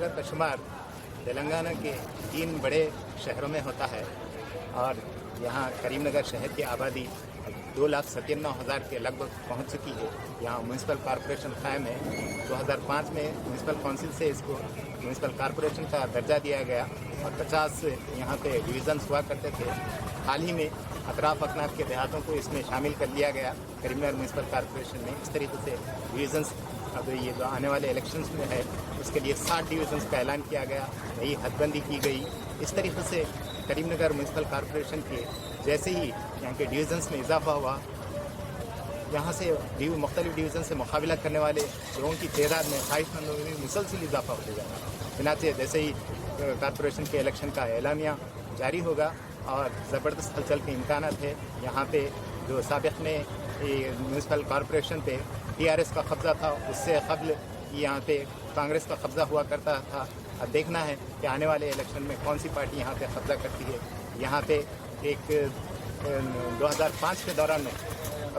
नगर का शुमार तेलंगाना के 3 बड़े शहरों में होता है और यहाँ करीमनगर शहर की आबादी 2,97,000 के लगभग पहुँच चुकी है। यहाँ म्यूनसिपल कॉरपोरेशन कायम है। 2005 में म्यूनसिपल काउंसिल से इसको म्यूनसिपल कॉरपोरेशन का दर्जा दिया गया और 50 यहाँ पे डिवीज़न्स हुआ करते थे। हाल ही में अतराफ अकनाफ के देहातों को इसमें शामिल कर लिया गया करीमनगर म्यूनसिपल कॉरपोरेशन में। इस तरीके से डिवीज़न्स अब ये जो आने वाले इलेक्शंस में है उसके लिए 60 डिवीज़न्स का ऐलान किया गया, नई हदबंदी की गई। इस तरीके से करीमनगर म्यूनसिपल कॉरपोरेशन के जैसे ही यहाँ के डिवीज़न्स में इजाफा हुआ, यहाँ से मुख्तलिफ डिवीज़न से मुकाबला करने वाले लोगों की तादाद में ख्वाहिशमंदों में मुसलसल इजाफा होते जा रहा है। चुनांचे जैसे ही कॉरपोरेशन के इलेक्शन का एलानिया जारी होगा और ज़बरदस्त हलचल के इम्कानात है। यहाँ पे जो साबिक़ में म्यूनसिपल कॉरपोरेशन पे TRS का कब्ज़ा था, उससे कबल यहाँ पे कांग्रेस का कब्ज़ा हुआ करता था। अब देखना है कि आने वाले इलेक्शन में कौन सी पार्टी यहाँ पे कब्ज़ा करती है। यहाँ पे एक 2005 के दौरान में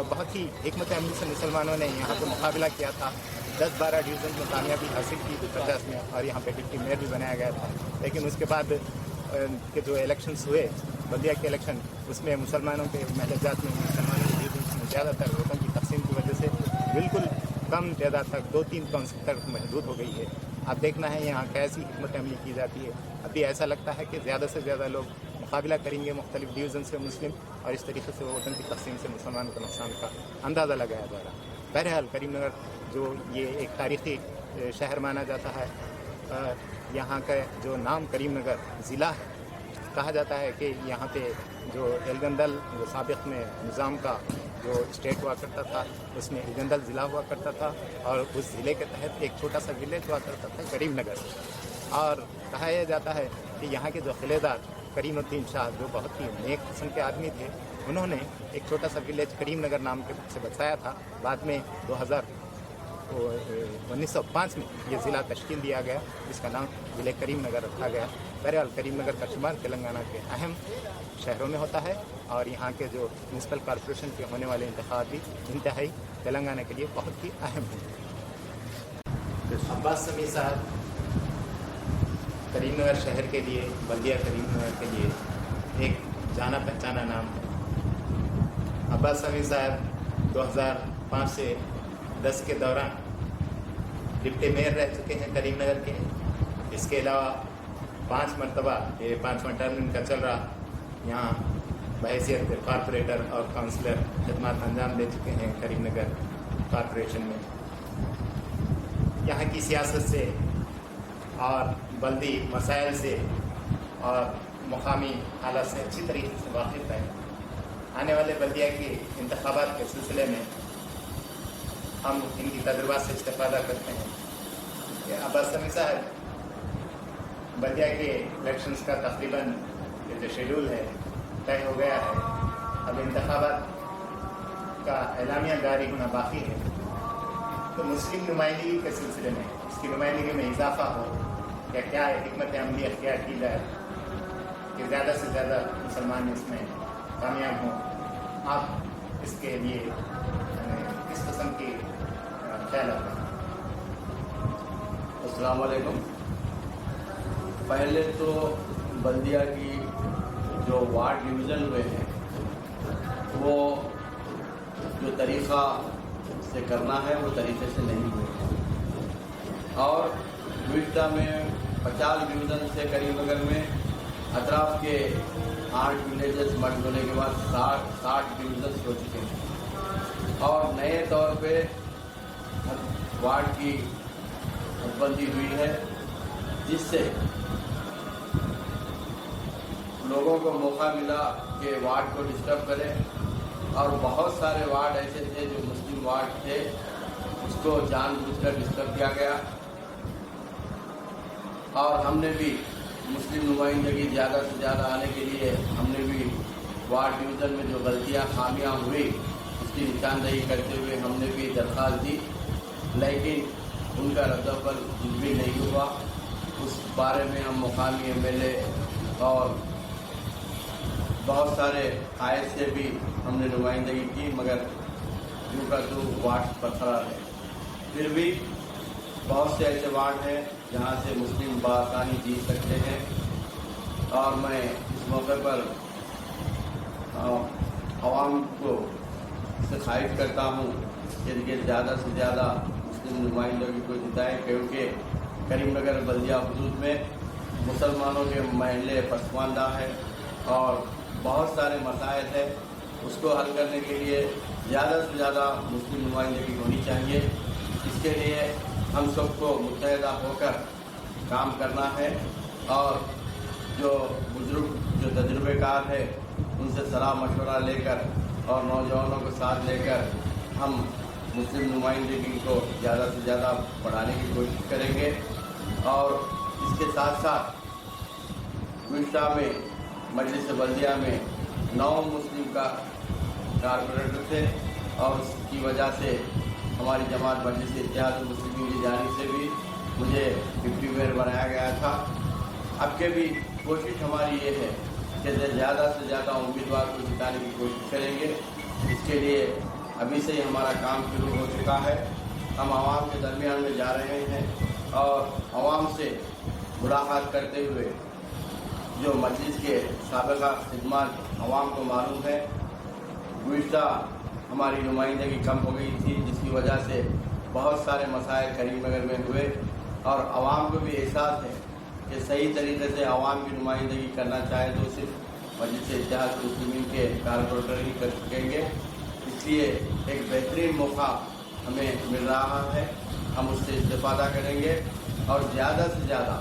बहुत ही हिकमत अमली से मुसलमानों ने यहाँ पे मुकाबला किया था। 10-12 डिवीज़न में कामयाबी हासिल की 2010 में और यहाँ पे डिप्टी मेयर भी बनाया गया था। लेकिन उसके बाद के जो इलेक्शंस हुए, बल्दिया के इलेक्शन, उसमें मुसलमानों के महलजात में मुसलमानों के डिवीज़न में ज़्यादातर वोटों की तकसीम की वजह से बिल्कुल कम तादाद तक 2-3 काउंसिल तक महदूद हो गई है। अब देखना है यहाँ कैसी हिकमत अमली की जाती है। अभी ऐसा लगता है कि ज़्यादा से ज़्यादा लोग मुकाबला करेंगे मुख्तलिफ डिवीज़न से मुस्लिम, और इस तरीके से वोटों की तकसीम से मुसलमानों के नुकसान का अंदाज़ा लगाया जा रहा है। बहरहाल करीमनगर जो ये एक तारीख़ी शहर माना जाता है, यहाँ का जो नाम करीमनगर ज़िला है, कहा जाता है कि यहाँ पे जो एलगंदल जो साबिक़ में निज़ाम का जो स्टेट हुआ करता था उसमें एलगंदल ज़िला हुआ करता था और उस ज़िले के तहत एक छोटा सा विलेज हुआ करता था करीमनगर। और कहा यह जाता है कि यहाँ के जो खिलेदार करीमुद्दीन शाह, जो बहुत ही नेक किस्म के आदमी थे, उन्होंने एक छोटा सा विलेज करीमनगर नाम के से बसाया था। बाद में 1905 में ये ज़िला तश्कील दिया गया, जिसका नाम ज़िले करीमनगर रखा गया। बहरहाल करीमनगर का शुमार तेलंगाना के अहम शहरों में होता है और यहाँ के जो म्यूनसिपल कॉरपोरेशन के होने वाले इंतखाब भी इंतहाई तेलंगाना के लिए बहुत ही अहम हैं। अब्बास समी साहब करीमनगर शहर के लिए, बल्दिया करीमनगर के लिए एक जाना पहचाना नाम है। अब्बास समी साहब 2005 से 10 के दौरान डिप्टी मेयर रह चुके हैं करीमनगर के। इसके अलावा 5 मरतबा, ये 5वां टर्म इनका चल रहा, यहाँ बहैसियत कॉरपोरेटर और काउंसलर खिदमत अंजाम दे चुके हैं करीमनगर कॉरपोरेशन में। यहाँ की सियासत से और बल्दी मसाइल से और मुकामी हालात से अच्छी तरीके से वाकिफ़ है। आने वाले बल्दिया के इंतखाबात के सिलसिले में हम इनकी तजुर्बा से इस्तेफादा करते हैं। अब्बास समी साहब, बल्दिया के इलेक्शंस का तकरीबन ये जो शेड्यूल है तय हो गया है। अब इंतखाबात का एलामिया जारी होना बाकी है। तो मुस्लिम नुमाइंदगी के सिलसिले में, उसकी नुमाइंदगी में इजाफा हो या क्या हिकमत अमली अख्तियार की जाए कि ज़्यादा से ज़्यादा मुसलमान इसमें कामयाब हों, आप इसके लिए किस किस्म की ख्याल रखते हैं? अस्सलाम वालेकुम। पहले तो बल्दिया की जो वार्ड डिवीज़न हुए हैं वो जो तरीक़ा से करना है वो तरीक़े से नहीं हुए और विस्टा में 50 डिवीज़न से करीमनगर में अतराफ के 8 विलेजेस मर्ज होने के बाद 60 डिवीज़न हो चुके हैं और नए तौर पे वार्ड की हदबंदी हुई है, जिससे लोगों को मौका मिला कि वार्ड को डिस्टर्ब करें और बहुत सारे वार्ड ऐसे थे जो मुस्लिम वार्ड थे, उसको जानबूझकर डिस्टर्ब किया गया और हमने भी मुस्लिम नुमाइंदगी ज़्यादा से ज़्यादा आने के लिए हमने भी वार्ड डिवीज़न में जो गलतियाँ खामियाँ हुई उसकी निशानदेही करते हुए हमने भी दरख्वास्त दी, लेकिन उनका रद्दअमल कुछ भी नहीं हुआ। उस बारे में हम मुकामी MLA और बहुत सारे कायद से भी हमने नुमाइंदगी की, मगर यूँ का तो वार्ड बरकरार है। फिर भी बहुत से ऐसे वार्ड हैं جہاں سے مسلم بآسانی جیت سکتے ہیں، اور میں اس موقع پر عوام کو سے خواہش کرتا ہوں کہ زیادہ سے زیادہ مسلم نمائندوں کو جتائیں، کیونکہ کریم نگر بلدیہ حدود میں مسلمانوں کے محلے پسماندہ ہے اور بہت سارے مسائل ہیں، اس کو حل کرنے کے لیے زیادہ سے زیادہ مسلم نمائندگی ہونی چاہیے۔ اس کے لیے ہم سب کو متحدہ ہو کر کام کرنا ہے، اور جو بزرگ جو تجربے کار ہے ان سے صلاح مشورہ لے کر اور نوجوانوں کو ساتھ لے کر ہم مسلم نمائندگی کو زیادہ سے زیادہ بڑھانے کی کوشش کریں گے۔ اور اس کے ساتھ ساتھ گزشتہ میں مجلس بلدیہ میں 9 مسلم کا کارپوریٹر تھے، اور اس کی وجہ سے ہماری جماعت مجلس اتحاد المسلمین کی جانب سے بھی مجھے ڈپٹی میئر بنایا گیا تھا۔ اب کے بھی کوشش ہماری یہ ہے کہ زیادہ سے زیادہ امیدوار کو جتانے کی کوشش کریں گے۔ اس کے لیے ابھی سے ہی ہمارا کام شروع ہو چکا ہے۔ ہم عوام کے درمیان میں جا رہے ہیں اور عوام سے ملاقات کرتے ہوئے جو مجلس کے سابقہ خدمات عوام کو معلوم ہے، گزشتہ ہماری نمائندگی کم ہو گئی تھی، جس کی وجہ سے بہت سارے مسائل کریم نگر میں ہوئے، اور عوام کو بھی احساس ہے کہ صحیح طریقے سے عوام کی نمائندگی کرنا چاہے تو صرف مجلس اتحاد المسلمین کے کارپوریٹر ہی کر سکیں گے۔ اس لیے ایک بہترین موقع ہمیں مل رہا ہے، ہم اس سے استفادہ کریں گے اور زیادہ سے زیادہ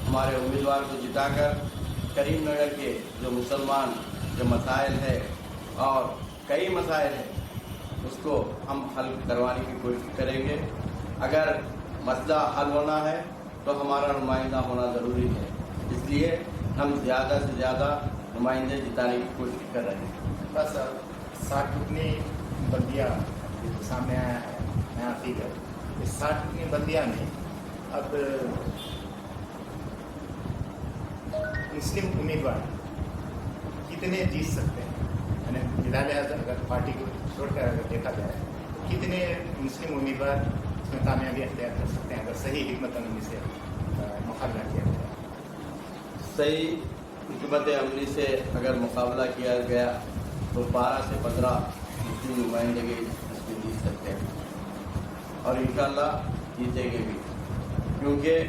ہمارے امیدوار کو جتا کر کریم نگر کے جو مسلمان جو مسائل ہے اور کئی مسائل ہیں اس کو ہم حل کروانے کی کوشش کریں گے۔ اگر مسئلہ حل ہونا ہے تو ہمارا نمائندہ ہونا ضروری ہے، اس لیے ہم زیادہ سے زیادہ نمائندے جتانے کی کوشش کر رہے ہیں۔ بس 60 رکنی بلدیہ سامنے آیا ہے نیا فیگر۔ اس 60 رکنی بلدیہ میں اب مسلم امیدوار کتنے جیت سکتے ہیں؟ یعنی بلا لحاظ اگر پارٹی کو چھوڑ کر اگر دیکھا جائے تو کتنے مسلم امیدوار اس میں کامیابی اختیار کر سکتے ہیں اگر صحیح حکمت عملی سے مقابلہ کیا جائے؟ صحیح حکمت عملی سے اگر مقابلہ کیا گیا تو 12 سے 15 مسلم نمائندگی اس میں جیت سکتے ہیں، اور انشاءاللہ جیتیں گے بھی، کیونکہ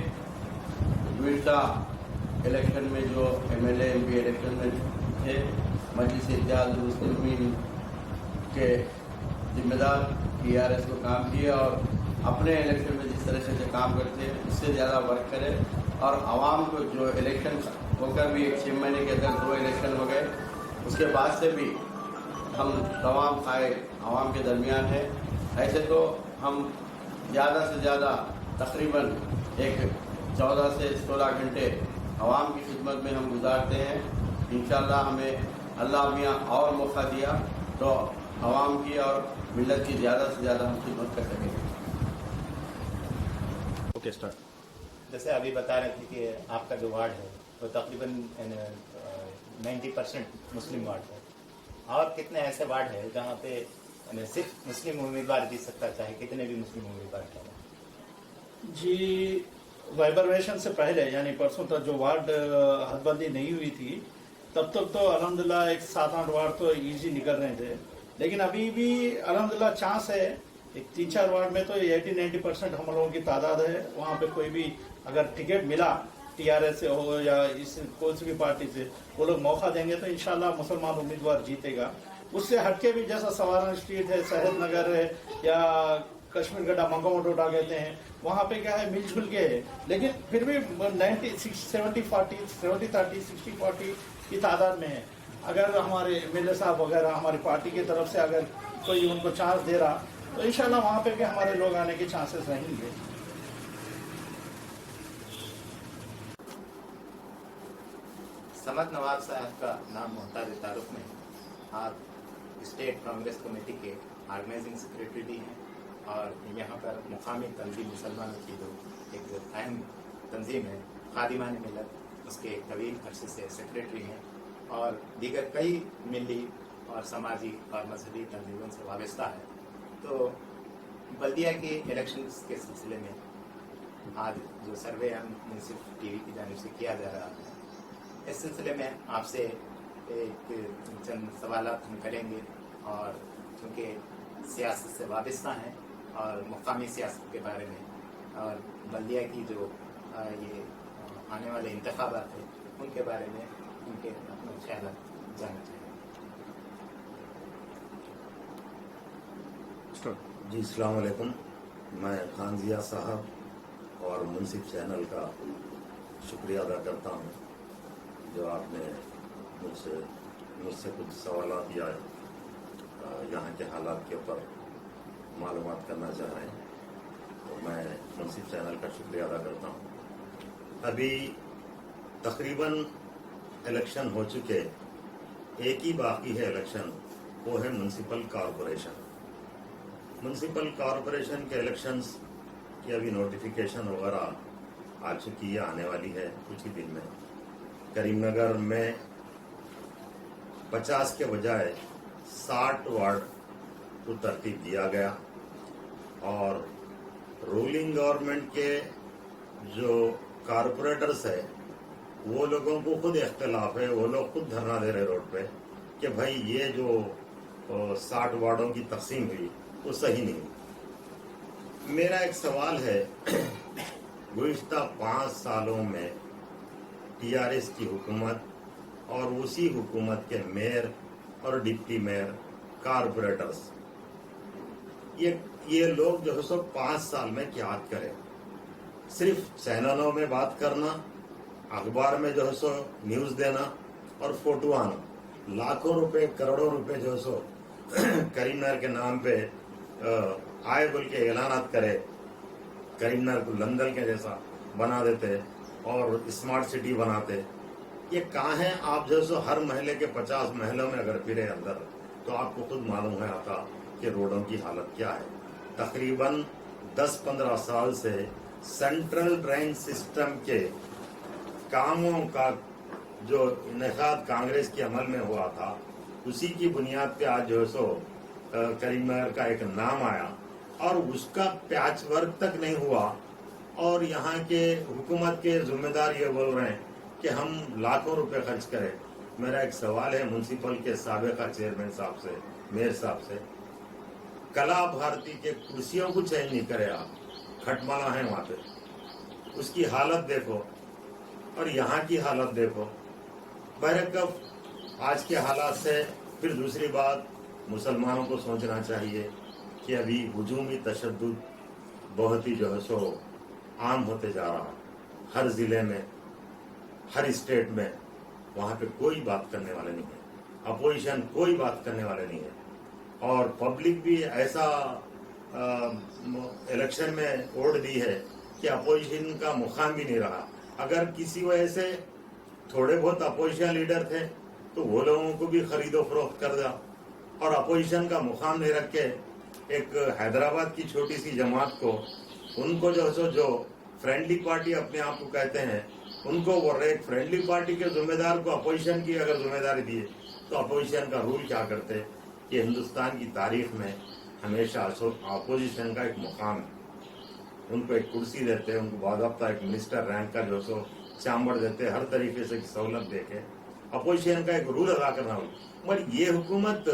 گزشتہ الیکشن میں جو ایم ایل اے الیکشن میں تھے، مجلس اتحاد المسلمین کے ذمہ دار TRS کو کام کیا، اور اپنے الیکشن میں جس طرح سے کام کرتے ہیں اس سے زیادہ ورک کرے، اور عوام کو جو الیکشن ہو کر بھی 6 مہینے کے اندر 2 الیکشن ہو گئے، اس کے بعد سے بھی ہم تمام خواہ عوام کے درمیان ہیں۔ ایسے تو ہم زیادہ سے زیادہ تقریباً ایک 14 سے 16 گھنٹے عوام کی خدمت میں ہم گزارتے ہیں۔ انشاءاللہ ہمیں اللہ میاں اور موقع دیا تو عوام کی اور ملت کی زیادہ سے زیادہ ہم خدمت کر سکیں گے۔ Okay start. جیسے ابھی بتا رہے تھے کہ آپ کا جو وارڈ ہے وہ تقریباً 90% مسلم وارڈ ہے، اور کتنے ایسے وارڈ ہے جہاں پہ صرف مسلم امیدوار جیت سکتا، چاہے کتنے بھی مسلم امیدوار کیا ہوں؟ جی، وائبرویشن سے پہلے یعنی پرسوں تک جو وارڈ حد بندی نہیں ہوئی تھی تب تک تو الحمدللہ ایک 7-8 وارڈ تو ایزی نکل رہے تھے، لیکن ابھی بھی الحمدللہ چانس ہے، ایک 3-4 وارڈ میں تو 80-90% ہم لوگوں کی تعداد ہے، وہاں پہ کوئی بھی اگر ٹکٹ ملا TRS سے ہو یا اس کوئی سی بھی پارٹی سے، وہ لوگ موقع دیں گے تو انشاءاللہ مسلمان امیدوار جیتے گا۔ اس سے ہٹ کے بھی جیسا سوارن اسٹریٹ ہے، صحت نگر ہے، یا کشمیر گڈھا منگو ڈوڈا کہتے ہیں، وہاں پہ کیا ہے مل جل کے ہے، لیکن پھر بھی 70-40 70-30 60-40 کی تعداد میں ہے۔ اگر ہمارے MLA صاحب وغیرہ ہماری پارٹی کی طرف سے اگر کوئی ان کو چانس دے رہا تو انشاءاللہ وہاں پہ بھی ہمارے لوگ آنے کے چانسز رہیں گے۔ سمد نواب صاحب کا نام محتاج تعارف میں، آپ اسٹیٹ کانگریس کمیٹی کے آرگنائزنگ سیکریٹری بھی ہیں، اور یہاں پر مقامی تنظیم مسلمانوں کی جو ایک اہم تنظیم ہے خادمان ملت، اس کے ایک طویل عرصے سے سیکریٹری ہیں، اور دیگر کئی ملی اور سماجی اور مذہبی تنظیموں سے وابستہ ہے۔ تو بلدیہ کے الیکشنز کے سلسلے میں आज जो सर्वे हम सिर्फ टीवी की जानिब से किया जा रहा है, इस सिलसिले में आपसे एक चंद सवालात हम करेंगे, और चूँकि सियासत से वाबस्ता हैं और मुकामी सियासत के बारे में और बल्दिया की जो ये आने वाले इंतखाबात हैं उनके बारे में उनके अपने ख्याल जानना चाहिए। जी अस्सलाम वालेकुम। मैं खान जिया साहब और मुंसिफ चैनल का शुक्रिया अदा करता हूँ जो आपने मुझसे कुछ सवालात या यहाँ के हालात के ऊपर मालूमात करना चाह रहे हैं, तो मैं मुंसिफ चैनल का शुक्रिया अदा करता हूँ। अभी तकरीबन इलेक्शन हो चुके, एक ही बाकी है इलेक्शन, वो है म्यूनसिपल कॉरपोरेशन। म्यूनसिपल कॉरपोरेशन के इलेक्शंस की अभी नोटिफिकेशन वगैरह आ चुकी है, आने वाली है कुछ ही दिन में। करीमनगर में 50 के बजाय 60 वार्ड को तरतीब दिया गया, और रूलिंग गवर्नमेंट के जो कॉरपोरेटर्स है वो लोगों को खुद इख्तिलाफ है, वो लोग खुद धरना दे रहे रोड पे कि भाई ये जो 60 वार्डों की तकसीम हुई वो सही नहीं। मेरा एक सवाल है, गुज़िश्ता 5 सालों में टीआरएस की हुकूमत और उसी हुकूमत के मेयर और डिप्टी मेयर कॉरपोरेटर्स, ये लोग जो है सो 5 साल में क्या करें? सिर्फ चैनलों में बात करना, अखबार में जो है सो न्यूज़ देना और फोटो आना, लाखों रुपए करोड़ों रुपए जो है सो करीमनगर के नाम पे आए बोल के ऐलानात करे, करीमनगर को लंदन के जैसा बना देते और स्मार्ट सिटी बनाते। ये कहाँ है? आप जो सो हर महल्ले के 50 महलों में अगर फिरे अंदर तो आपको खुद मालूम है आता कि रोडों की हालत क्या है। तकरीबन 10-15 साल से सेंट्रल ड्रेन सिस्टम के कामों का जो इनेकाद कांग्रेस के अमल में हुआ था, उसी की बुनियाद पे आज जो है सो करीमनगर का एक नाम आया, और उसका पैच वर्क तक नहीं हुआ। और यहाँ के हुकूमत के जिम्मेदार ये बोल रहे हैं कि हम लाखों रुपए खर्च करें। मेरा एक सवाल है म्यूनसिपल के साबिका चेयरमैन साहब से, मेयर साहब से, कला भारती के कुर्सियों को चेंज नहीं करे आप, खटमला है वहाँ पे, उसकी हालत देखो और यहाँ की हालत देखो। बहरकफ आज के हालात से फिर दूसरी बात, मुसलमानों को सोचना चाहिए कि अभी हुजूमी तशद्दुद बहुत ही जो है सो आम होते जा रहा है। हर जिले में, हर स्टेट में, वहाँ पे कोई बात करने वाले नहीं है, अपोजिशन कोई बात करने वाले नहीं है, और पब्लिक भी ऐसा इलेक्शन में वोट दी है कि अपोजिशन का मुकाम भी नहीं रहा। अगर किसी वजह से थोड़े बहुत अपोजिशन लीडर थे तो वो लोगों को भी खरीदो फरोख्त कर दिया, और अपोजिशन का मुकाम नहीं रख के एक हैदराबाद की छोटी सी जमात को, उनको जो फ्रेंडली पार्टी अपने आप को कहते हैं, उनको बोल रहे एक फ्रेंडली पार्टी के जिम्मेदार को अपोजिशन की अगर जिम्मेदारी दिए तो अपोजिशन का रूल क्या करते कि हिंदुस्तान की तारीख में हमेशा अपोजिशन का एक मुकाम है, उनको एक कुर्सी देते, उनको बाकायदा एक मिनिस्टर रैंक का जो सो चांबर देते, हर तरीके से सहूलत देके अपोजिशन का एक रूल अदा करना हो। मगर ये हुकूमत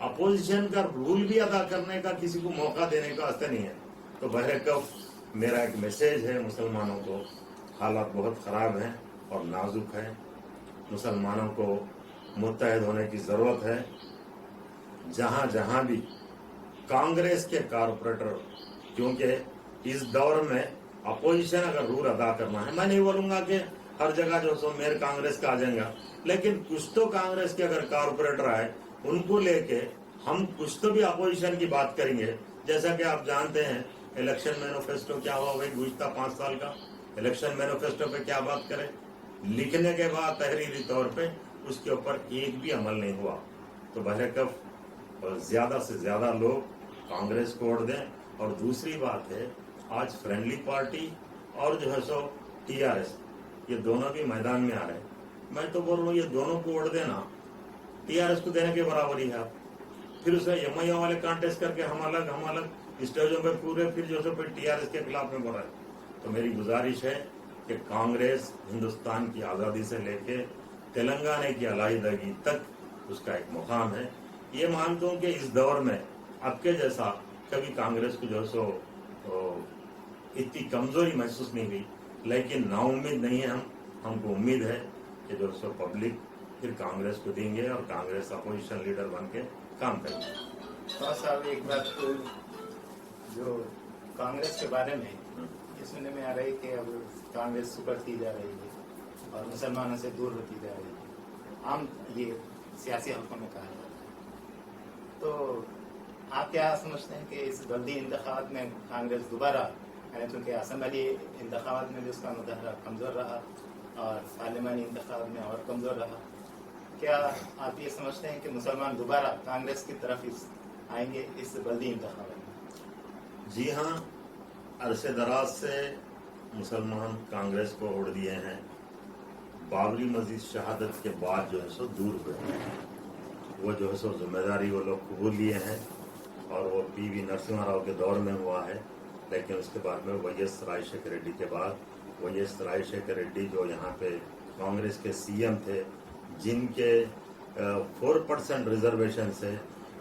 अपोजिशन का रूल भी अदा करने का किसी को मौका देने का वास्ते नहीं है। तो बहरकफ मेरा एक मैसेज है मुसलमानों को, हालात बहुत ख़राब हैं और नाजुक हैं, मुसलमानों को मुत्तहद होने की ज़रूरत है। जहाँ जहाँ भी कांग्रेस के कारपोरेटर, क्योंकि इस दौर में अपोजिशन अगर रूल अदा करना है, मैं नहीं बोलूंगा कि हर जगह जो सो मेयर कांग्रेस का आ जाएगा, लेकिन कुछ तो कांग्रेस के अगर कारपोरेटर आए उनको लेके हम कुछ तो भी अपोजिशन की बात करेंगे। जैसा कि आप जानते हैं इलेक्शन मैनिफेस्टो क्या हुआ भाई, गुज़िश्ता 5 साल का इलेक्शन मैनिफेस्टो पे क्या बात करें, लिखने के बाद तहरीरी तौर पे उसके ऊपर एक भी अमल नहीं हुआ। तो बहरकफ ज्यादा से ज्यादा लोग कांग्रेस को वोट दें। और दूसरी बात है, आज फ्रेंडली पार्टी और जो है सो टीआरएस, ये दोनों भी मैदान में आ रहे हैं। मैं तो बोल रहा हूँ ये दोनों को वोट देना टीआरएस को देने के बराबर ही है। आप फिर उसमें एमआईएम वाले कांटेस्ट करके हम अलग स्टेजों पे पूरे फिर जो सो फिर टीआरएस के खिलाफ में बोल रहे हैं। तो मेरी गुजारिश है कि कांग्रेस हिंदुस्तान की आज़ादी से लेके तेलंगाना की अलहदगी तक उसका एक मुकाम है। ये मानता हूँ कि इस दौर में आपके जैसा कभी कांग्रेस को जो है सो इतनी कमजोरी महसूस नहीं हुई, लेकिन नाउम्मीद नहीं है हमको उम्मीद है कि जो सो पब्लिक फिर कांग्रेस को देंगे और कांग्रेस अपोजिशन लीडर बन के काम करेंगे। तो साहब एक बात जो कांग्रेस के बारे में ये सुनने में आ रही है कि अब कांग्रेस सुधरती जा रही है और मुसलमानों से दूर होती जा रही है, आम ये सियासी हल्कों में कहा जाता है। तो आप क्या समझते हैं कि इस बल्दी इंतखाबात में कांग्रेस दोबारा, यानी चूँकि असम्बली इंतखाबात में भी उसका मुदहरा कमज़ोर रहा और पार्लिमानी इंतखाब में और कमज़ोर रहा, क्या आप ये समझते हैं कि मुसलमान दोबारा कांग्रेस की तरफ आएंगे इस बल्दी इंतखाबात में? जी हाँ, अरसे दराज से मुसलमान कांग्रेस को उड़ दिए हैं। बाबरी मस्जिद शहादत के बाद जो है सो दूर हुए हैं, वो जो है सो जिम्मेदारी वो लोग कबूल लिए हैं और वो पीवी नरसिम्हा राव के दौर में हुआ है। लेकिन उसके बाद में वाईएस राजशेखर रेड्डी के बाद वाईएस राजशेखर रेड्डी जो यहाँ पे कांग्रेस के सीएम थे, जिनके 4% रिजर्वेशन से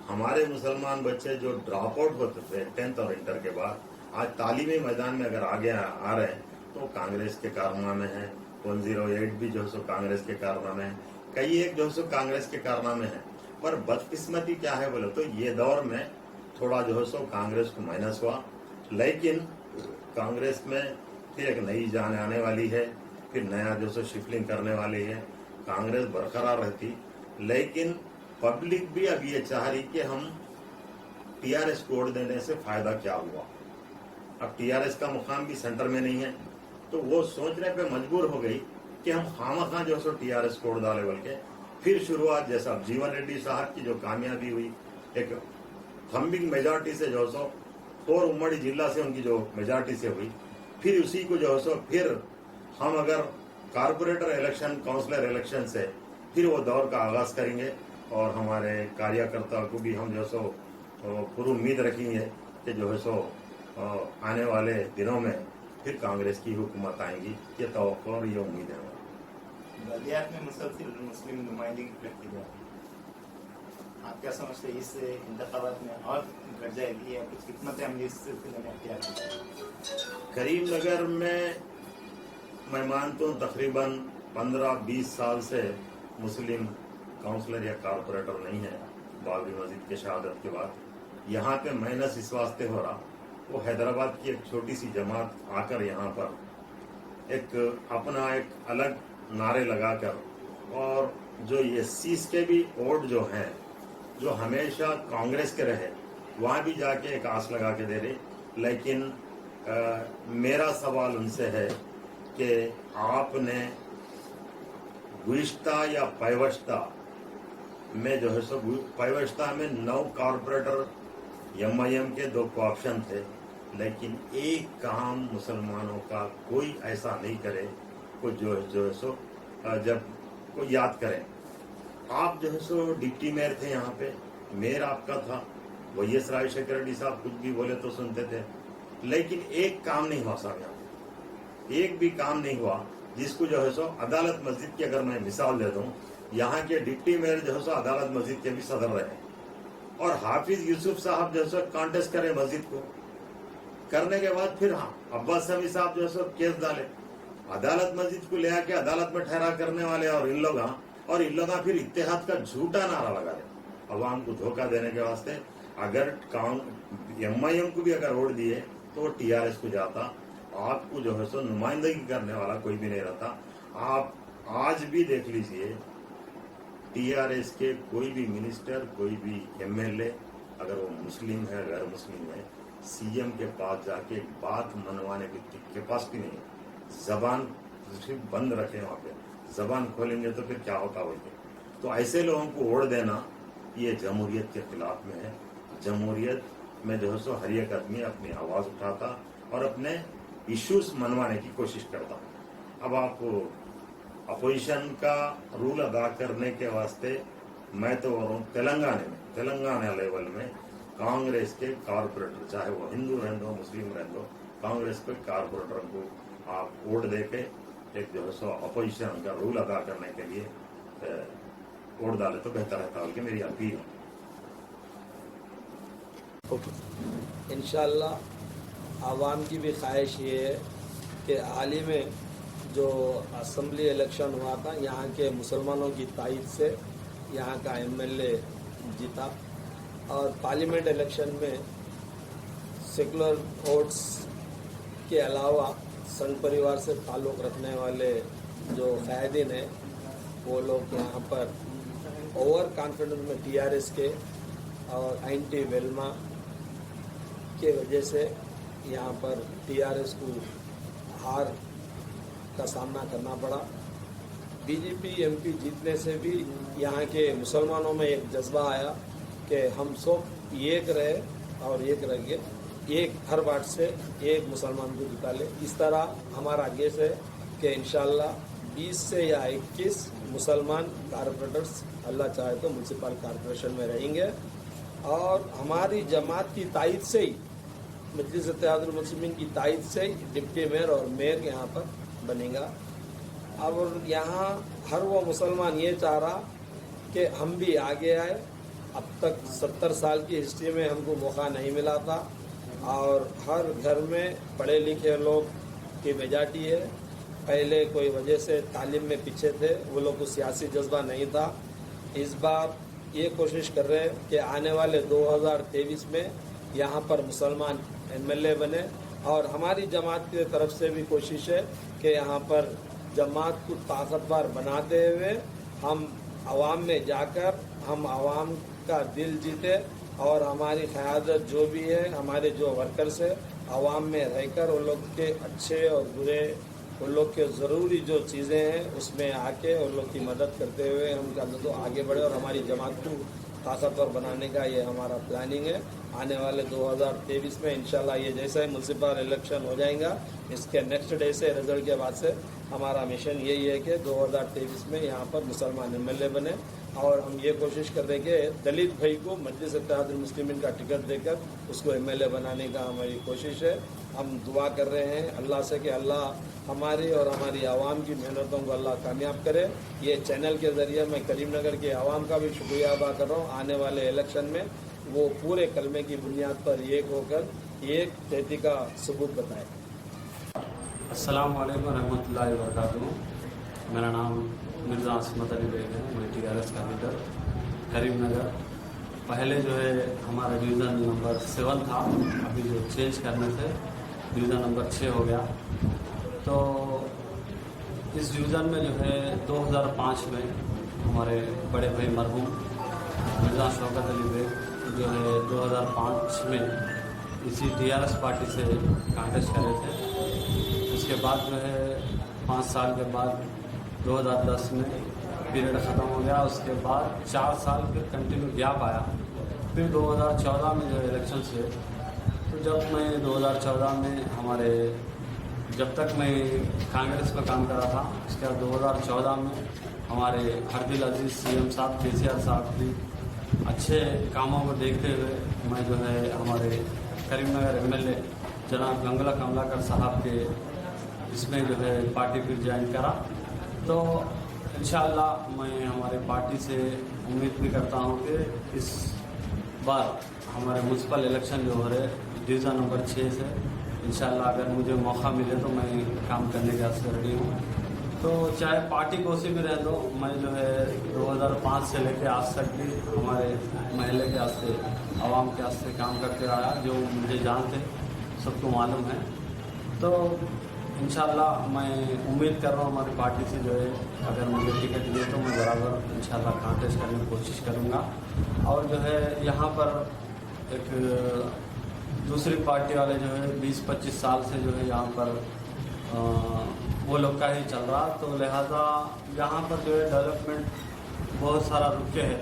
हमारे मुसलमान बच्चे जो ड्रॉप आउट होते थे 10th और इंटर के बाद, आज तालीमी मैदान में अगर आगे आ रहे हैं तो कांग्रेस के कारनामे हैं। 108 भी जो है सो कांग्रेस के कारनामे हैं, कई एक जो है सो कांग्रेस के कारनामे हैं। पर बदकिस्मती क्या है बोले तो ये दौर में थोड़ा जो है सो कांग्रेस को माइनस हुआ, लेकिन कांग्रेस में फिर एक नई जान आने वाली है, फिर नया जो सो शिफ्टिंग करने वाली है। कांग्रेस बरकरार रहती, लेकिन पब्लिक भी अब ये चाह रही कि हम टीआरएस को वोट देने से फायदा क्या हुआ। अब टीआरएस का मुकाम भी सेंटर में नहीं है, तो वो सोचने पे मजबूर हो गई कि हम खामखा जो सो टीआरएस को वोट डाले, बल्कि फिर शुरुआत जैसा जीवन रेड्डी साहब की जो कामयाबी हुई, एक थम्बिंग मेजॉरिटी से जो सो 4 उम्मड़ी जिला से उनकी जो मेजॉरिटी से हुई, फिर उसी को जो सो फिर हम अगर कारपोरेटर इलेक्शन, काउंसलर इलेक्शन से फिर वो दौर का आगाज करेंगे और हमारे कार्यकर्ता को भी हम जो सो पूरी उम्मीद रखेंगे कि जो है सो आने वाले दिनों में फिर कांग्रेस की हुकूमत आएंगी, ये तवक्को और ये उम्मीद है। बल्दियात में मुसलसिल मुस्लिम नुमाइंदगी रखी जा रही है, आप क्या समझते हैं इस इंतखाबात में और घट जाएगी या कुछ हिकमत अमली इस सिलसिले में अख्तियार की? करीमनगर में मैं मानता हूँ तकरीबन 15-20 साल से मुस्लिम काउंसलर या कारपोरेटर नहीं है। बाबरी मस्जिद के शहादत के बाद यहाँ पे माइनस इस वास्ते हो रहा, वो हैदराबाद की एक छोटी सी जमात आकर यहाँ पर एक अपना एक अलग नारे लगाकर, और जो एससीज के भी वोट जो हैं जो हमेशा कांग्रेस के रहे, वहाँ भी जाके एक आस लगा के दे रहे। लेकिन मेरा सवाल उनसे है कि आपने गुज़िश्ता या पैवश्ता में जो है सो पैवश्ता में 9 कारपोरेटर एमआईएम के 2 ऑप्शन थे, लेकिन एक काम मुसलमानों का कोई ऐसा नहीं करे को जो है सो जब को याद करें। आप जो है सो डिप्टी मेयर थे यहाँ पे, मेयर आपका था, वाईएस राजशेखर रेड्डी साहब कुछ भी बोले तो सुनते थे, लेकिन एक काम नहीं हुआ साहब, यहाँ एक भी काम नहीं हुआ जिसको जो है सो अदालत मस्जिद की अगर मैं मिसाल दे दूं, यहाँ के डिप्टी मेयर जो है सो अदालत मस्जिद के भी सदर रहे, और हाफिज यूसुफ साहब जो है सो कॉन्टेस्ट करे मस्जिद को, करने के बाद फिर हाँ अब्बास समी साहब जो है सो केस डाले, अदालत मस्जिद को ले आके अदालत में ठहरा करने वाले और इन लोग फिर इत्तेहाद का झूठा नारा लगा रहे अवाम को धोखा देने के वास्ते। अगर एमआईएम को भी अगर वोट दिए तो वो टीआरएस को जाता, आपको जो है सो नुमाइंदगी करने वाला कोई भी नहीं रहता। आप आज भी देख लीजिए, टीआरएस के कोई भी मिनिस्टर, कोई भी एमएलए अगर वो मुस्लिम है गैर मुस्लिम है, सीएम के पास जाके बात मनवाने की कैपेसिटी नहीं है। जबान सिर्फ बंद रखे, वहाँ पे जबान खोलेंगे तो फिर क्या होता होगा। तो ऐसे लोगों को वोट देना ये जमहूरियत के खिलाफ में है। जमहूरियत में जो है सो हर एक आदमी अपनी आवाज उठाता और अपने इश्यूज मनवाने की कोशिश करता। अब आप अपोजिशन का रूल अदा करने के वास्ते मैं तो तेलंगाना लेवल में कांग्रेस के कारपोरेटर, चाहे वो हिंदू रहने दो, मुस्लिम रहने दो, कांग्रेस के कारपोरेटर को आप वोट देके एक जो है सो अपोजिशन का रोल अदा करने के लिए वोट डाले तो बेहतर रहता है, मेरी अपील है। इंशाअल्लाह आवाम की भी ख्वाहिश ये है कि हाल ही में जो असम्बली इलेक्शन हुआ था, यहाँ के मुसलमानों की तायद से यहाँ का एमएलए जीता, और पार्लियामेंट इलेक्शन में सेकुलर वोट्स के अलावा संघ परिवार से ताल्लुक़ रखने वाले जो क़ायदीन हैं वो लोग यहाँ पर ओवर कॉन्फिडेंस में टीआरएस के और एंटी वेल्मा के वजह से यहाँ पर टीआरएस को हार का सामना करना पड़ा। बीजेपी एमपी जीतने से भी यहाँ के मुसलमानों में एक जज्बा आया कि हम सब एक रहे और एक रहेंगे, एक हर वार्ड से एक मुसलमान को जिता ले। इस तरह हमारा गेस है कि इंशाल्लाह 20 से या 21 मुसलमान कारपोरेटर्स अल्लाह चाहे तो म्यूनसिपल कॉरपोरेशन में रहेंगे, और हमारी जमात की तायद से ही, मजलिस इत्तेहादुल मुस्लिमीन की तायद से ही डिप्टी मेयर और मेयर यहाँ पर बनेगा। अब यहाँ हर वो मुसलमान ये चाह रहा कि हम भी आगे आए। अब तक 70 साल की हिस्ट्री में हमको मौका नहीं मिला था, और हर घर में पढ़े लिखे लोग की मेजॉरिटी है। पहले कोई वजह से तालीम में पीछे थे, वो लोग को सियासी जज्बा नहीं था। इस बार ये कोशिश कर रहे हैं कि आने वाले 2023 में यहाँ पर मुसलमान एमएलए बने, और हमारी जमात की तरफ से भी कोशिश है कि यहाँ पर जमात को ताकतवर बनाते हुए हम आवाम में जाकर हम आवाम का दिल जीते, और हमारी क़यादत जो भी है, हमारे जो वर्कर्स है, आवाम में रहकर उन लोग के अच्छे और बुरे, उन लोग के ज़रूरी जो चीज़ें हैं उसमें आके उन लोग की मदद करते हुए हम तो आगे बढ़े और हमारी जमात को ताकतवर बनाने का ये हमारा प्लानिंग है। आने वाले 2023 में इंशाल्लाह ये जैसा ही म्यूनसिपल इलेक्शन हो जाएगा, इसके नेक्स्ट डे से रिजल्ट के बाद से हमारा मिशन यही है कि 2023 में यहाँ पर मुसलमान एमएलए बने, और हम ये कोशिश कर रहे हैं कि दलित भाई को मजलिस इत्तेहादुल मुस्लिमीन का टिकट देकर उसको एमएलए बनाने का हमारी कोशिश है। हम दुआ कर रहे हैं अल्लाह से कि अल्लाह हमारी और हमारी आवाम की मेहनतों को अल्लाह कामयाब करे। ये चैनल के ज़रिए मैं करीमनगर के आवाम का भी शुक्रिया अदा कर रहा हूँ। आने वाले इलेक्शन में वो पूरे कलमे की बुनियाद पर एक होकर एक तहती का सबूत बताए। अस्सलाम वालेकुम रहमतुल्लाहि व बरकातुहू। मेरा नाम मिर्ज़ा असमत अली बेग है, मैं टीआरएस का लीडर करीमनगर। पहले जो है हमारा डिवीज़न नंबर 7 था, अभी जो चेंज करने से डिवीज़न नंबर 6 हो गया। तो इस डिवीज़न में जो है 2005 में हमारे बड़े भाई मरहूम मिर्ज़ा शौकत अली बेग जो है 2005 में इसी टीआरएस पार्टी से कांटेस्ट करे थे। उसके बाद जो है 5 साल के बाद 2010 में पीरियड ख़त्म हो गया। उसके बाद 4 साल फिर कंटिन्यू गैप आया। फिर 2014 में जो इलेक्शन हुए, तो जब मैं 2014 में जब तक मैं कांग्रेस में काम कर रहा था, उसके बाद 2014 में हमारे हरदिल अजीज़ सीएम साहब केसीआर साहब की अच्छे कामों को देखते हुए मैं जो है हमारे करीमनगर एमएलए जनाब गंगला कमलाकर साहब के इसमें जो है पार्टी फिर ज्वाइन करा। तो इंशाअल्लाह मैं हमारे पार्टी से उम्मीद भी करता हूँ कि इस बार हमारे म्यूनसिपल इलेक्शन जो हो रहे डिवीज़न नंबर 6 से इंशाअल्लाह अगर मुझे मौका मिले तो मैं काम करने के वास्ते रेडी हूँ। तो चाहे पार्टी को सी भी रह दो, मैं जो है 2005 से लेकर आज तक भी हमारे महल्ले के वास्ते आवाम के वास्ते काम करते आया, जो मुझे जानते सबको मालूम है। तो इंशाअल्लाह मैं उम्मीद कर रहा हूँ हमारी पार्टी से जो है अगर मुझे टिकट दिए तो मैं बराबर इंशाअल्लाह कांटेस्ट करने की कोशिश करूँगा। और जो है यहाँ पर एक दूसरी पार्टी वाले जो है 20-25 साल से जो है यहाँ पर वो लोग का ही चल रहा, तो लिहाजा यहाँ पर जो है डेवलपमेंट बहुत सारा रुके है,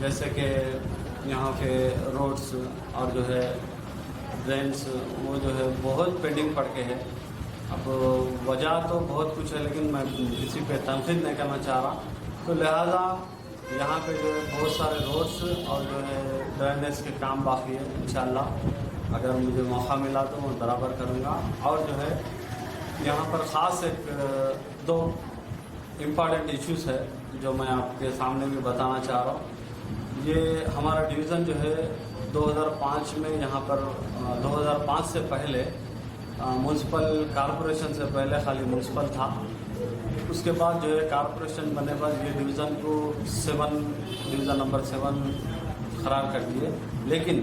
जैसे कि यहाँ के रोड्स और जो है ड्रेन्स वो जो है बहुत पेंडिंग पड़ के है। अब वजह तो बहुत कुछ है, लेकिन मैं किसी पे तनकीद नहीं करना चाह रहा। तो लिहाजा यहाँ पे जो है बहुत सारे रोड्स और जो है ड्रेनेज के काम बाकी है। इंशाअल्लाह अगर मुझे मौका मिला तो मैं बराबर करूँगा। और जो है यहाँ पर ख़ास एक दो इम्पॉर्टेंट इश्यूज़ है जो मैं आपके सामने भी बताना चाह रहा हूँ। ये हमारा डिवीज़न जो है 2005 में यहाँ पर 2005 से पहले म्यूनसिपल कॉरपोरेशन से पहले खाली म्यूनसिपल था। उसके बाद जो है कॉरपोरेशन बनने के बाद ये डिवीज़न को डिवीज़न नंबर 7 करार कर दिए। लेकिन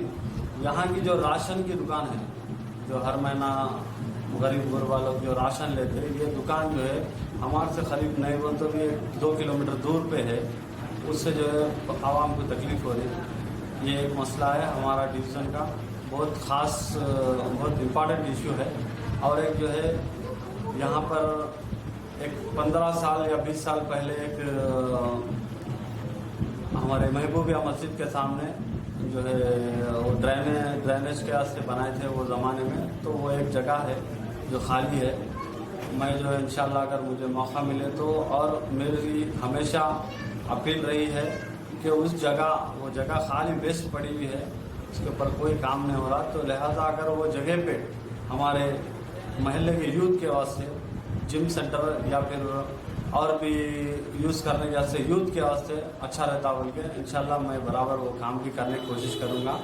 यहाँ की जो राशन की दुकान है, जो हर महीना गरीब गुरबा लोग जो राशन लेते हैं, ये दुकान जो है हमारे से करीब नहीं बोल तो भी 2 किलोमीटर दूर पे है। उससे जो है आवाम को तकलीफ़ हो रही है। ये एक मसला है हमारा डिवीज़न का, बहुत ख़ास बहुत इम्पॉर्टेंट इशू है। और एक जो है यहाँ पर एक 15 साल या 20 साल पहले एक हमारे महबूबिया मस्जिद के सामने जो है वो ड्रेनेज के वास्ते बनाए थे वो ज़माने में, तो वो एक जगह है जो खाली है। मैं जो है इंशाल्लाह अगर मुझे मौका मिले तो, और मेरी हमेशा अपील रही है कि वो जगह खाली वेस्ट पड़ी हुई है, उसके ऊपर कोई काम नहीं हो रहा, तो लिहाजा अगर वो जगह पे हमारे महल्ले के यूथ के वास्ते जिम सेंटर या फिर और भी यूज़ करने के वास्ते यूथ के वास्ते अच्छा रहता बोल के इंशाल्लाह मैं बराबर वो काम भी करने की कोशिश करूँगा।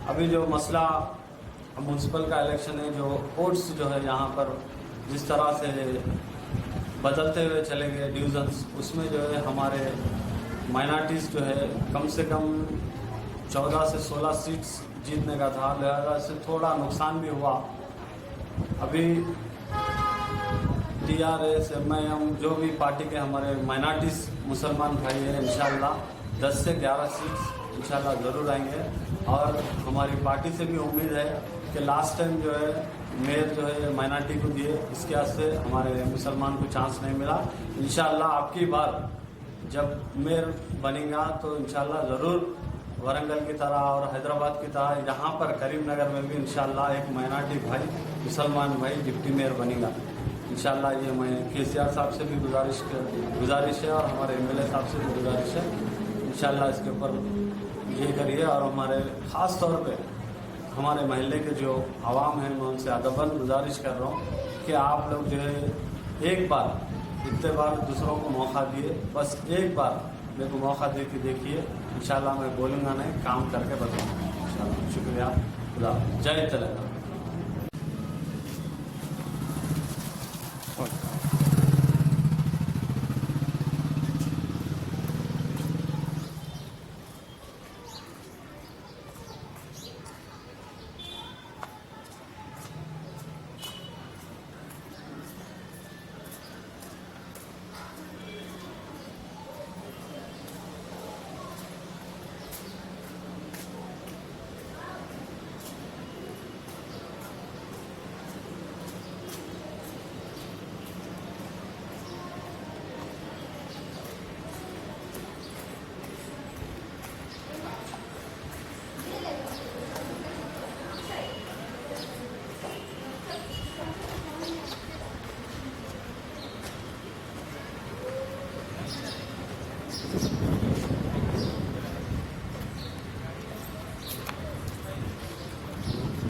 अभी जो मसला म्यूनसिपल का इलेक्शन है, जो वोट्स जो है यहाँ पर जिस तरह से बदलते हुए चले गए डिविजन्स, उसमें जो है हमारे माइनॉरिटीज़ जो है कम से कम 14 से 16 सीट्स जीतने का था, लिहाजा से थोड़ा नुकसान भी हुआ। अभी TRS MIM जो भी पार्टी के हमारे माइनॉरिटीज़ मुसलमान भाई हैं, इंशाल्लाह 10 से 11 सीट्स इंशाल्लाह ज़रूर आएंगे। और हमारी पार्टी से भी उम्मीद है कि लास्ट टाइम जो है मेयर जो है माइनॉरिटी को दिए, इसके वास्ते हमारे मुसलमान को चांस नहीं मिला। इंशाल्लाह आपकी बार जब मेयर बनेगा तो इंशाल्लाह ज़रूर वरंगल की तरह और हैदराबाद की तरह यहाँ पर करीमनगर में भी इंशाल्लाह एक माइनॉरिटी भाई मुसलमान भाई डिप्टी मेयर बनेगा इंशाल्लाह। ये मैं KCR साहब से भी गुजारिश है और हमारे MLA साहब से भी गुजारिश है, इंशाल्लाह इसके ऊपर ये करिए। और हमारे ख़ास तौर पे हमारे महल्ले के जो आवाम हैं, मैं उनसे अदबन गुजारिश कर रहा हूँ कि आप लोग जो है एक बार, इतने बार दूसरों को मौका दिए, बस एक बार मेरे को मौका दे के देखिए, इंशाल्लाह मैं बोलूँगा नहीं, काम करके बताऊँगा इंशाल्लाह। शुक्रिया, खुदा, जय तेलंगाना।